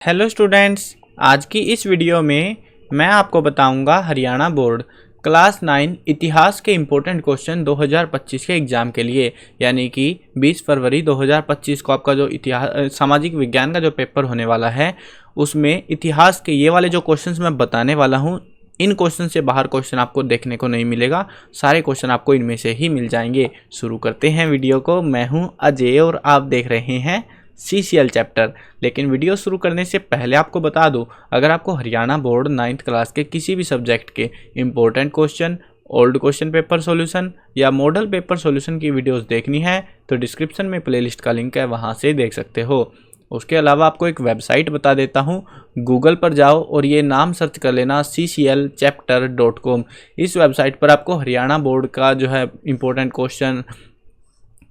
Hello students, आज की इस वीडियो में मैं आपको बताऊंगा हरियाणा बोर्ड क्लास 9 इतिहास के इम्पोर्टेंट क्वेश्चन 2025 के एग्ज़ाम के लिए, यानी कि 20 फरवरी 2025 को आपका जो इतिहास सामाजिक विज्ञान का जो पेपर होने वाला है उसमें इतिहास के ये वाले जो क्वेश्चंस मैं बताने वाला हूँ, इन क्वेश्चन से बाहर क्वेश्चन आपको देखने को नहीं मिलेगा। सारे क्वेश्चन आपको इनमें से ही मिल जाएंगे। शुरू करते हैं वीडियो को। मैं हूँ अजय और आप देख रहे हैं CCL चैप्टर। लेकिन वीडियो शुरू करने से पहले आपको बता दूं, अगर आपको हरियाणा बोर्ड 9th क्लास के किसी भी सब्जेक्ट के important question, old question paper solution या मॉडल पेपर सॉल्यूशन की वीडियोस देखनी है तो डिस्क्रिप्शन में प्लेलिस्ट का लिंक है, वहां से देख सकते हो। उसके अलावा आपको एक वेबसाइट बता देता हूँ, गूगल पर जाओ और ये नाम सर्च कर लेना cclchapter.com। इस वेबसाइट पर आपको हरियाणा बोर्ड का जो है important question,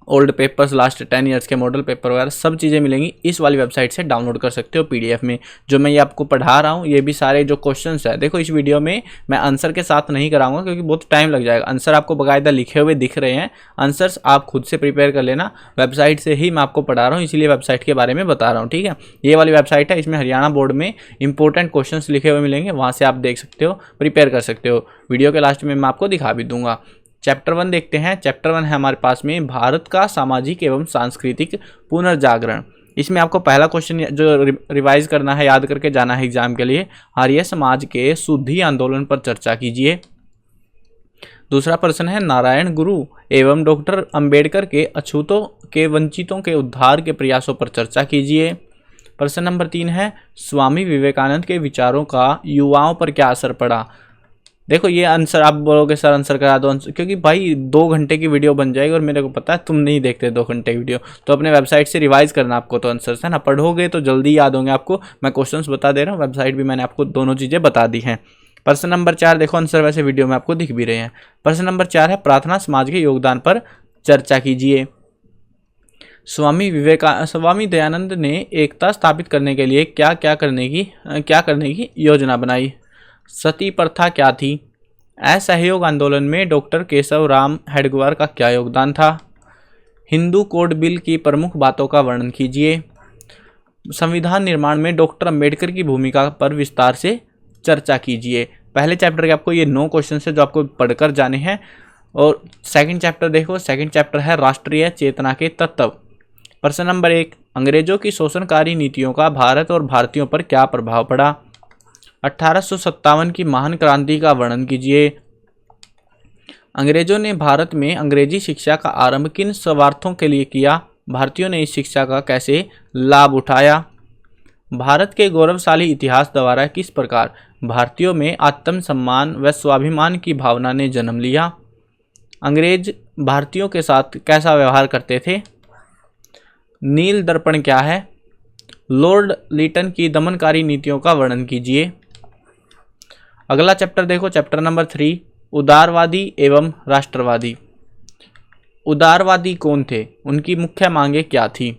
old papers, last 10 years के मॉडल पेपर वगैरह सब चीज़ें मिलेंगी। इस वाली वेबसाइट से डाउनलोड कर सकते हो PDF में। जो मैं ये आपको पढ़ा रहा हूँ ये भी सारे जो क्वेश्चंस है, देखो इस वीडियो में मैं आंसर के साथ नहीं कराऊंगा क्योंकि बहुत टाइम लग जाएगा। आंसर आपको बाकायदा लिखे हुए दिख रहे हैं, आंसर्स आप खुद से प्रिपेयर कर लेना। वेबसाइट से ही मैं आपको पढ़ा रहा हूँ, इसीलिए वेबसाइट के बारे में बता रहा हूँ, ठीक है। ये वाली वेबसाइट है, इसमें हरियाणा बोर्ड में इंपॉर्टेंट क्वेश्चन लिखे हुए मिलेंगे, वहाँ से आप देख सकते हो, प्रिपेयर कर सकते हो। वीडियो के लास्ट में मैं आपको दिखा भी दूंगा। चैप्टर 1 देखते हैं। चैप्टर 1 है हमारे पास में भारत का सामाजिक एवं सांस्कृतिक पुनर्जागरण। इसमें आपको पहला क्वेश्चन जो रिवाइज करना है, याद करके जाना है एग्जाम के लिए, आर्य समाज के शुद्धि आंदोलन पर चर्चा कीजिए। दूसरा प्रश्न है नारायण गुरु एवं डॉक्टर अंबेडकर के अछूतों के वंचितों के उद्धार के प्रयासों पर चर्चा कीजिए। प्रश्न नंबर 3 है स्वामी विवेकानंद के विचारों का युवाओं पर क्या असर पड़ा। देखो ये आंसर आप बोलोगे सर आंसर करा दो, क्योंकि भाई 2 घंटे की वीडियो बन जाएगी और मेरे को पता है तुम नहीं देखते 2 घंटे की वीडियो, तो अपने वेबसाइट से रिवाइज करना आपको तो आंसर है ना, पढ़ोगे तो जल्दी याद होंगे आपको। मैं क्वेश्चंस बता दे रहा हूँ, वेबसाइट भी मैंने आपको दोनों चीज़ें बता दी हैं। प्रश्न नंबर 4 देखो, आंसर वैसे वीडियो में आपको दिख भी रहे हैं। प्रश्न नंबर 4 है प्रार्थना समाज के योगदान पर चर्चा कीजिए। स्वामी दयानंद ने एकता स्थापित करने के लिए क्या करने की योजना बनाई। सती प्रथा क्या थी। असहयोग आंदोलन में डॉक्टर केशव राम हेडगेवार का क्या योगदान था। हिंदू कोड बिल की प्रमुख बातों का वर्णन कीजिए। संविधान निर्माण में डॉक्टर अंबेडकर की भूमिका पर विस्तार से चर्चा कीजिए। पहले चैप्टर के आपको ये 9 क्वेश्चन है जो आपको पढ़कर जाने हैं। और सेकंड चैप्टर देखो, सेकंड चैप्टर है राष्ट्रीय चेतना के तत्व। प्रश्न नंबर 1 अंग्रेजों की शोषणकारी नीतियों का भारत और भारतीयों पर क्या प्रभाव पड़ा। 1857 की महान क्रांति का वर्णन कीजिए। अंग्रेजों ने भारत में अंग्रेजी शिक्षा का आरंभ किन स्वार्थों के लिए किया। भारतीयों ने इस शिक्षा का कैसे लाभ उठाया। भारत के गौरवशाली इतिहास द्वारा किस प्रकार भारतीयों में आत्मसम्मान व स्वाभिमान की भावना ने जन्म लिया। अंग्रेज भारतीयों के साथ कैसा व्यवहार करते थे। नील दर्पण क्या है। लॉर्ड लिटन की दमनकारी नीतियों का वर्णन कीजिए। अगला चैप्टर देखो, चैप्टर नंबर 3 उदारवादी एवं राष्ट्रवादी। उदारवादी कौन थे, उनकी मुख्य मांगे क्या थी।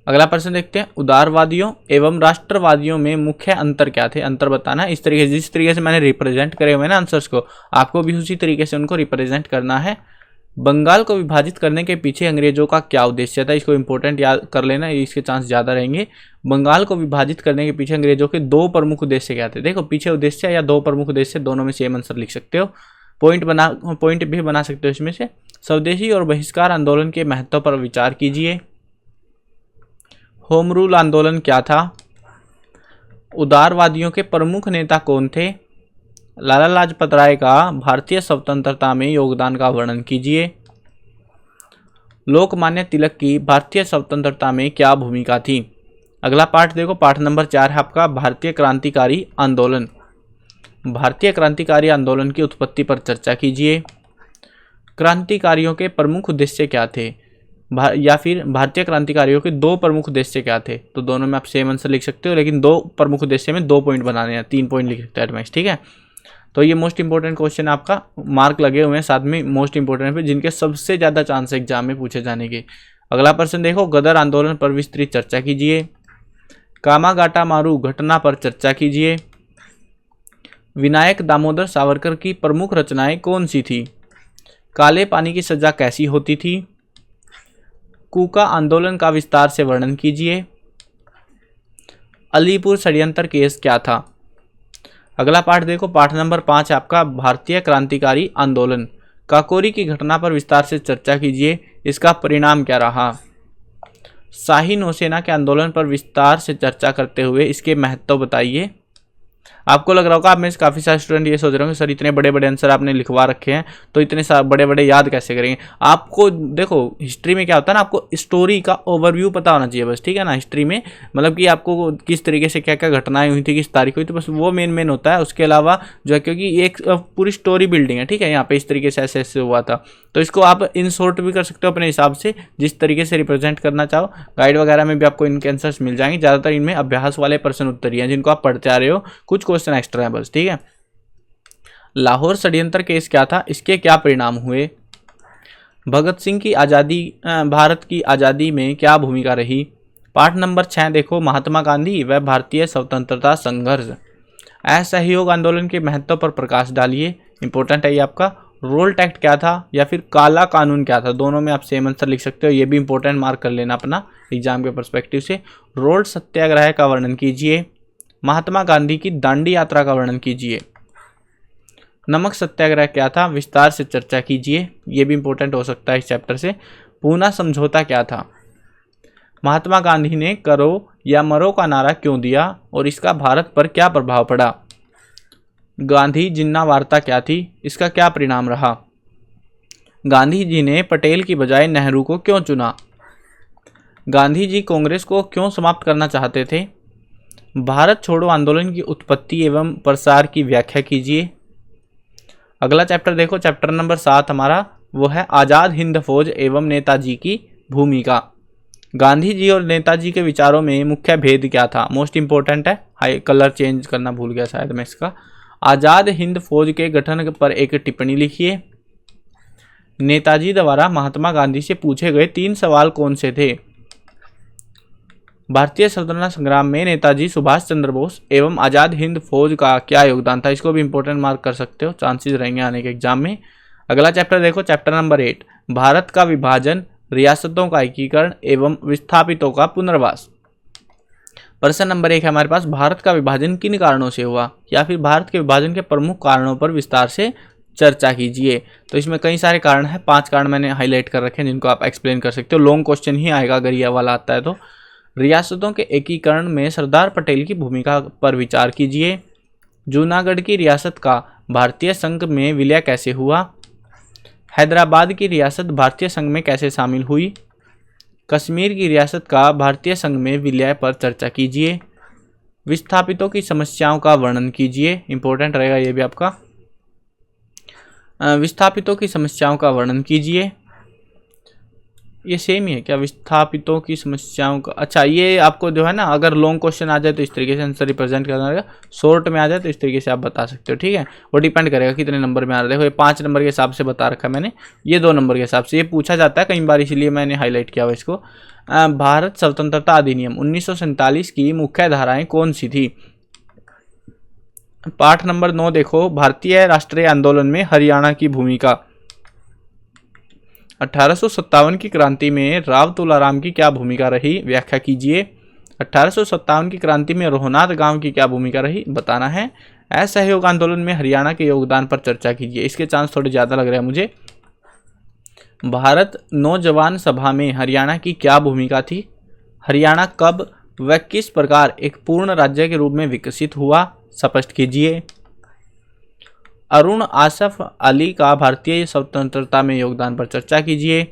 अगला प्रश्न देखते हैं उदारवादियों एवं राष्ट्रवादियों में मुख्य अंतर क्या थे। अंतर बताना है। इस तरीके से, जिस तरीके से मैंने रिप्रेजेंट करे हुए ना आंसर्स को, आपको भी उसी तरीके से उनको रिप्रेजेंट करना है। बंगाल को विभाजित करने के पीछे अंग्रेजों का क्या उद्देश्य था। इसको इंपॉर्टेंट याद कर लेना, इसके चांस ज़्यादा रहेंगे। बंगाल को विभाजित करने के पीछे अंग्रेजों के 2 प्रमुख उद्देश्य क्या थे। देखो पीछे उद्देश्य या 2 प्रमुख उद्देश्य, दोनों में सेम आंसर लिख सकते हो। पॉइंट भी बना सकते हो इसमें से। स्वदेशी और बहिष्कार आंदोलन के महत्व पर विचार कीजिए। होम रूल आंदोलन क्या था। उदारवादियों के प्रमुख नेता कौन थे। लाला लाजपत राय का भारतीय स्वतंत्रता में योगदान का वर्णन कीजिए। लोकमान्य तिलक की भारतीय स्वतंत्रता में क्या भूमिका थी। अगला पार्ट देखो, पार्ट नंबर 4 है आपका भारतीय क्रांतिकारी आंदोलन। भारतीय क्रांतिकारी आंदोलन की उत्पत्ति पर चर्चा कीजिए। क्रांतिकारियों के प्रमुख उद्देश्य क्या थे, या फिर भारतीय क्रांतिकारियों के 2 प्रमुख उद्देश्य क्या थे। तो दोनों में आप सेम आंसर लिख सकते हो, लेकिन 2 प्रमुख उद्देश्य में 2 पॉइंट बनाने हैं, 3 पॉइंट लिख सकते हैं, ठीक है। तो ये मोस्ट इंपॉर्टेंट क्वेश्चन आपका मार्क लगे हुए हैं साथ में मोस्ट इंपॉर्टेंट पे, जिनके सबसे ज़्यादा चांस एग्जाम में पूछे जाने के। अगला प्रश्न देखो, गदर आंदोलन पर विस्तृत चर्चा कीजिए। कामागाटा मारू घटना पर चर्चा कीजिए। विनायक दामोदर सावरकर की प्रमुख रचनाएं कौन सी थी। काले पानी की सजा कैसी होती थी। कूका आंदोलन का विस्तार से वर्णन कीजिए। अलीपुर षड्यंत्र केस क्या था। अगला पाठ देखो, पाठ नंबर 5 आपका भारतीय क्रांतिकारी आंदोलन। काकोरी की घटना पर विस्तार से चर्चा कीजिए, इसका परिणाम क्या रहा। शाही नौसेना के आंदोलन पर विस्तार से चर्चा करते हुए इसके महत्व बताइए। आपको लग रहा होगा, आप में से काफ़ी सारे स्टूडेंट ये सोच रहे होंगे सर इतने बड़े बड़े आंसर आपने लिखवा रखे हैं तो इतने बड़े बड़े याद कैसे करेंगे। आपको देखो हिस्ट्री में क्या होता है ना, आपको स्टोरी का ओवरव्यू पता होना चाहिए बस, ठीक है ना। हिस्ट्री में मतलब कि आपको किस तरीके से क्या क्या घटनाएं हुई थी, किस तारीख हुई थी, बस वो मेन होता है। उसके अलावा जो है, क्योंकि एक पूरी स्टोरी बिल्डिंग है, ठीक है, यहाँ पे इस तरीके से ऐसे ऐसे हुआ था, तो इसको आप इन शॉर्ट भी कर सकते हो अपने हिसाब से, जिस तरीके से रिप्रेजेंट करना चाहो। गाइड वगैरह में भी आपको इनके आंसर्स मिल जाएंगे। ज़्यादातर इनमें अभ्यास वाले प्रश्न उत्तर हैं जिनको आप पढ़ते आ रहे हो, कुछ क्वेश्चन एक्स्ट्रा है बस, ठीक है। लाहौर षड्यंत्र केस क्या था, इसके क्या परिणाम हुए। भगत सिंह की आज़ादी, भारत की आज़ादी में क्या भूमिका रही। पाठ नंबर 6 देखो, महात्मा गांधी व भारतीय स्वतंत्रता संघर्ष। असहयोग आंदोलन के महत्व पर प्रकाश डालिए, इंपॉर्टेंट है ये आपका। रोल्ट एक्ट क्या था या फिर काला कानून क्या था, दोनों में आप सेम आंसर लिख सकते हो, ये भी इंपॉर्टेंट मार्क कर लेना अपना एग्जाम के पर्सपेक्टिव से। रोल्ट सत्याग्रह का वर्णन कीजिए। महात्मा गांधी की दांडी यात्रा का वर्णन कीजिए। नमक सत्याग्रह क्या था, विस्तार से चर्चा कीजिए, ये भी इंपॉर्टेंट हो सकता है इस चैप्टर से। पूना समझौता क्या था। महात्मा गांधी ने करो या मरो का नारा क्यों दिया और इसका भारत पर क्या प्रभाव पड़ा। गांधी जिन्ना वार्ता क्या थी, इसका क्या परिणाम रहा। गांधी जी ने पटेल की बजाय नेहरू को क्यों चुना। गांधी जी कांग्रेस को क्यों समाप्त करना चाहते थे। भारत छोड़ो आंदोलन की उत्पत्ति एवं प्रसार की व्याख्या कीजिए। अगला चैप्टर देखो, चैप्टर नंबर 7 हमारा वो है आज़ाद हिंद फौज एवं नेताजी की भूमिका। गांधी जी और नेताजी के विचारों में मुख्य भेद क्या था, मोस्ट इंपॉर्टेंट है, हाई कलर चेंज करना भूल गया शायद मैं इसका। आज़ाद हिंद फौज के गठन पर एक टिप्पणी लिखिए। नेताजी द्वारा महात्मा गांधी से पूछे गए 3 सवाल कौन से थे। भारतीय स्वतंत्रता संग्राम में नेताजी सुभाष चंद्र बोस एवं आज़ाद हिंद फौज का क्या योगदान था, इसको भी इंपॉर्टेंट मार्क कर सकते हो, चांसेस रहेंगे आने के एग्जाम में। अगला चैप्टर देखो, चैप्टर नंबर 8 भारत का विभाजन, रियासतों का एकीकरण एवं विस्थापितों का पुनर्वास। प्रश्न नंबर 1 है हमारे पास, भारत का विभाजन किन कारणों से हुआ, या फिर भारत के विभाजन के प्रमुख कारणों पर विस्तार से चर्चा कीजिए। तो इसमें कई सारे कारण हैं, 5 कारण मैंने हाईलाइट कर रखे हैं जिनको आप एक्सप्लेन कर सकते हो। लॉन्ग क्वेश्चन ही आएगा अगर ये वाला आता है तो। रियासतों के एकीकरण में सरदार पटेल की भूमिका पर विचार कीजिए। जूनागढ़ की रियासत का भारतीय संघ में विलय कैसे हुआ। हैदराबाद की रियासत भारतीय संघ में कैसे शामिल हुई। कश्मीर की रियासत का भारतीय संघ में विलय पर चर्चा कीजिए। विस्थापितों की समस्याओं का वर्णन कीजिए, इंपॉर्टेंट रहेगा ये भी आपका। विस्थापितों की समस्याओं का वर्णन कीजिए, ये सेम ही है क्या, विस्थापितों की समस्याओं का। अच्छा, ये आपको जो है ना, अगर लॉन्ग क्वेश्चन आ जाए तो इस तरीके से आंसर रिप्रेजेंट करना रहेगा, शॉर्ट में आ जाए तो इस तरीके से आप बता सकते हो, ठीक है। वो डिपेंड करेगा कितने नंबर में आ रहा है। देखो ये 5 नंबर के हिसाब से बता रखा है मैंने, ये 2 नंबर के हिसाब से, ये पूछा जाता है कई बार इसलिए मैंने हाईलाइट किया हुआ इसको। भारत स्वतंत्रता अधिनियम 1947 की मुख्य धाराएं कौन सी थी। पाठ नंबर 9 देखो, भारतीय राष्ट्रीय आंदोलन में हरियाणा की भूमिका। 1857 की क्रांति में राव तुलाराम की क्या भूमिका रही, व्याख्या कीजिए। 1857 की क्रांति में रोहनाथ गांव की क्या भूमिका रही, बताना है। असहयोग आंदोलन में हरियाणा के योगदान पर चर्चा कीजिए, इसके चांस थोड़े ज़्यादा लग रहे हैं मुझे। भारत नौजवान सभा में हरियाणा की क्या भूमिका थी। हरियाणा कब व किस प्रकार एक पूर्ण राज्य के रूप में विकसित हुआ, स्पष्ट कीजिए। अरुण आसफ अली का भारतीय स्वतंत्रता में योगदान पर चर्चा कीजिए।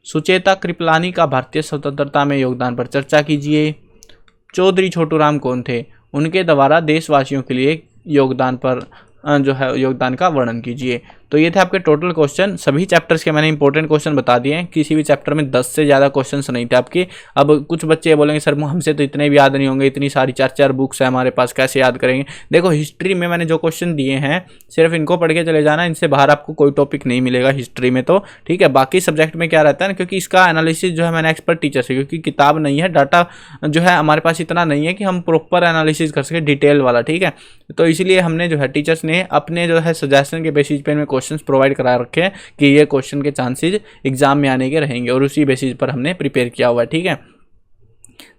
सुचेता कृपलानी का भारतीय स्वतंत्रता में योगदान पर चर्चा कीजिए। चौधरी छोटूराम कौन थे, उनके द्वारा देशवासियों के लिए योगदान पर जो है योगदान का वर्णन कीजिए। तो ये थे आपके टोटल क्वेश्चन, सभी चैप्टर्स के मैंने इंपॉर्टेंट क्वेश्चन बता दिए हैं। किसी भी चैप्टर में 10 से ज़्यादा क्वेश्चंस नहीं थे आपके। अब कुछ बच्चे बोलेंगे सर हमसे तो इतने भी याद नहीं होंगे, इतनी सारी 4 बुक्स है हमारे पास, कैसे याद करेंगे। देखो हिस्ट्री में मैंने जो क्वेश्चन दिए हैं सिर्फ इनको पढ़ के चले जाना, इनसे बाहर आपको कोई टॉपिक नहीं मिलेगा हिस्ट्री में, तो ठीक है। बाकी सब्जेक्ट में क्या रहता है ना, क्योंकि इसका एनालिसिस जो है मैंने एक्सपर्ट टीचर से, क्योंकि किताब नहीं है, डाटा जो है हमारे पास इतना नहीं है कि हम प्रॉपर एनालिसिस कर सके डिटेल वाला, ठीक है। तो इसलिए हमने जो है टीचर्स ने अपने जो है सजेशन के बेसिस पे इनमें क्वेश्चंस प्रोवाइड करा रखे हैं कि ये क्वेश्चन के चांसेस एग्जाम में आने के रहेंगे, और उसी बेसिस पर हमने प्रिपेयर किया हुआ है, ठीक है।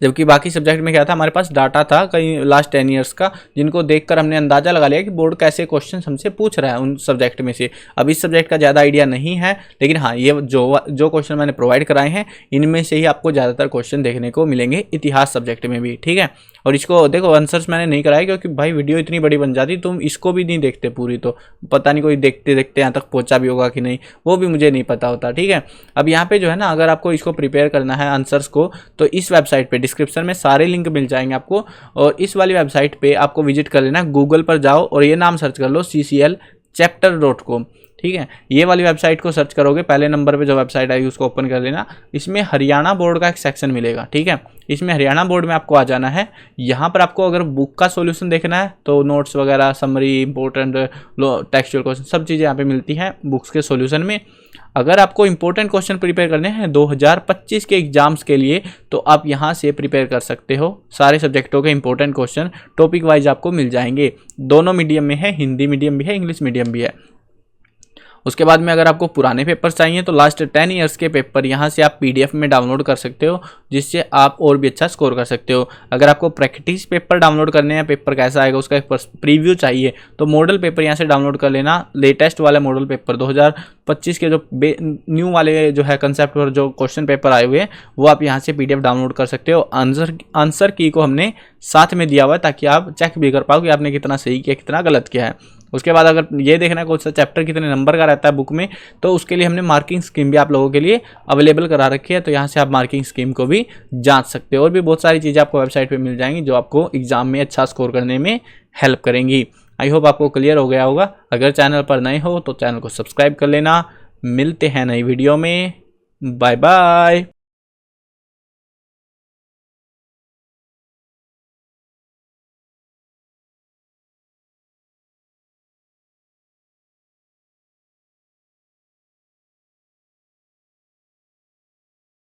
जबकि बाकी सब्जेक्ट में क्या था, हमारे पास डाटा था कई लास्ट 10 ईयर्स का, जिनको देखकर हमने अंदाजा लगा लिया कि बोर्ड कैसे क्वेश्चन हमसे पूछ रहा है उन सब्जेक्ट में से। अब इस सब्जेक्ट का ज़्यादा आइडिया नहीं है, लेकिन हाँ ये जो क्वेश्चन मैंने प्रोवाइड कराए हैं इनमें से ही आपको ज़्यादातर क्वेश्चन देखने को मिलेंगे इतिहास सब्जेक्ट में भी, ठीक है। और इसको देखो आंसर्स मैंने नहीं कराए क्योंकि भाई वीडियो इतनी बड़ी बन जाती, तुम इसको भी नहीं देखते पूरी, तो पता नहीं कोई देखते देखते यहाँ तक पहुँचा भी होगा कि नहीं, वो भी मुझे नहीं पता होता, ठीक है। अब यहाँ पे जो है ना, अगर आपको इसको प्रिपेयर करना है आंसर्स को, तो इस वेबसाइट पे डिस्क्रिप्शन में सारे लिंक मिल जाएंगे आपको, और इस वाली वेबसाइट पे आपको विजिट कर लेना। गूगल पर जाओ और ये नाम सर्च कर लो cclchapter.com, ठीक है। ये वाली वेबसाइट को सर्च करोगे, पहले नंबर पे जो वेबसाइट आएगी उसको ओपन कर लेना। इसमें हरियाणा बोर्ड का एक सेक्शन मिलेगा, ठीक है। इसमें हरियाणा बोर्ड में आपको आ जाना है। यहाँ पर आपको अगर बुक का सॉल्यूशन देखना है तो नोट्स वगैरह, समरी, इंपॉर्टेंट टेक्सचुअल क्वेश्चन, सब चीज़ें यहाँ पे मिलती हैं बुक्स के सॉल्यूशन में। अगर आपको इंपॉर्टेंट क्वेश्चन प्रिपेयर करने हैं 2025 के एग्जाम्स के लिए, तो आप यहाँ से प्रिपेयर कर सकते हो। सारे सब्जेक्टों के इंपॉर्टेंट क्वेश्चन टॉपिक वाइज आपको मिल जाएंगे। दोनों मीडियम में है, हिंदी मीडियम भी है, इंग्लिश मीडियम भी है। उसके बाद में अगर आपको पुराने पेपर चाहिए तो लास्ट 10 ईयर्स के पेपर यहाँ से आप PDF में डाउनलोड कर सकते हो, जिससे आप और भी अच्छा स्कोर कर सकते हो। अगर आपको प्रैक्टिस पेपर डाउनलोड करने हैं, पेपर कैसा आएगा उसका एक प्रीव्यू चाहिए, तो मॉडल पेपर यहाँ से डाउनलोड कर लेना। लेटेस्ट वाले मॉडल पेपर 2025 के जो न्यू वाले जो है कंसेप्ट पर जो क्वेश्चन पेपर आए हुए हैं, वो आप यहाँ से PDF डाउनलोड कर सकते हो। आंसर की को हमने साथ में दिया हुआ है ताकि आप चेक भी कर पाओ कि आपने कितना सही किया, कितना गलत किया है। उसके बाद अगर ये देखना है कौन सा चैप्टर कितने नंबर का रहता है बुक में, तो उसके लिए हमने मार्किंग स्कीम भी आप लोगों के लिए अवेलेबल करा रखी है, तो यहाँ से आप मार्किंग स्कीम को भी जांच सकते हो। और भी बहुत सारी चीज़ें आपको वेबसाइट पे मिल जाएंगी जो आपको एग्जाम में अच्छा स्कोर करने में हेल्प करेंगी। आई होप आपको क्लियर हो गया होगा। अगर चैनल पर नए हो तो चैनल को सब्सक्राइब कर लेना। मिलते हैं नई वीडियो में, बाय बाय।